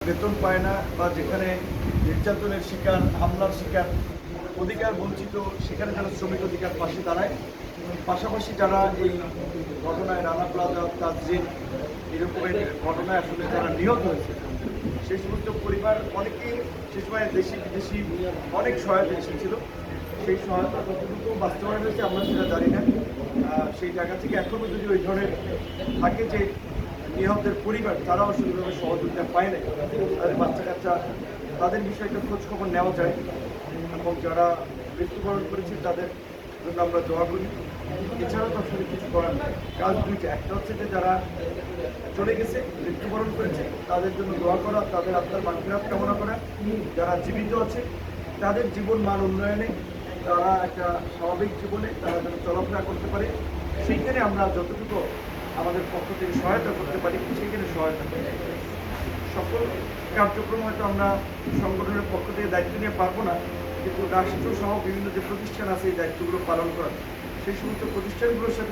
বেতন পায় না বা যেখানে নির্যাতনের শিকার, হামলার শিকার, অধিকার বঞ্চিত, সেখানে যারা শ্রমিক অধিকার পাশে দাঁড়ায়। পাশাপাশি যারা এই ঘটনায় রানা প্লাজা, তাজরিন এরকমের ঘটনায় আসলে যারা নিহত হয়েছে, সেই সমস্ত পরিবার অনেকেই সে সময় দেশি বিদেশি অনেক সহায়তা এসেছিল। সেই সহায়তা কতটুকু বাস্তবায়ন হয়েছে আমরা সেটা জানি না। সেই জায়গা থেকে এখনও যদি ওই ধরনের থাকে যে নিহতের পরিবার, তারাও সেভাবে সহযোগিতা পায় না, তাদের বাচ্চা কাচ্চা, তাদের বিষয়ে একটা খোঁজ খবর নেওয়া যায় এবং যারা মৃত্যুবরণ করেছে তাদের জন্য আমরা দোয়া করি। এছাড়াও তো আসলে কিছু করার নেই। কাজ দুইটা, একটা হচ্ছে যে যারা চলে গেছে, মৃত্যুবরণ করেছে, তাদের জন্য দোয়া করা, তাদের আত্মার মাগফিরাত কামনা করা। যারা জীবিত আছে তাদের জীবন মান উন্নয়নে, তারা একটা স্বাভাবিক জীবনে তারা যেন চলাফেরা করতে পারে, সেইখানে আমরা যতটুকু আমাদের পক্ষ থেকে সহায়তা করতে পারি সেইখানে সহায়তা করি। সকল কার্যক্রম হয়তো আমরা সংগঠনের পক্ষ থেকে দায়িত্ব নিয়ে পারবো না, কিন্তু রাষ্ট্র সহ বিভিন্ন যে প্রতিষ্ঠান আছে এই দায়িত্বগুলো পালন করা, সেই সমস্ত প্রতিষ্ঠানগুলোর সাথে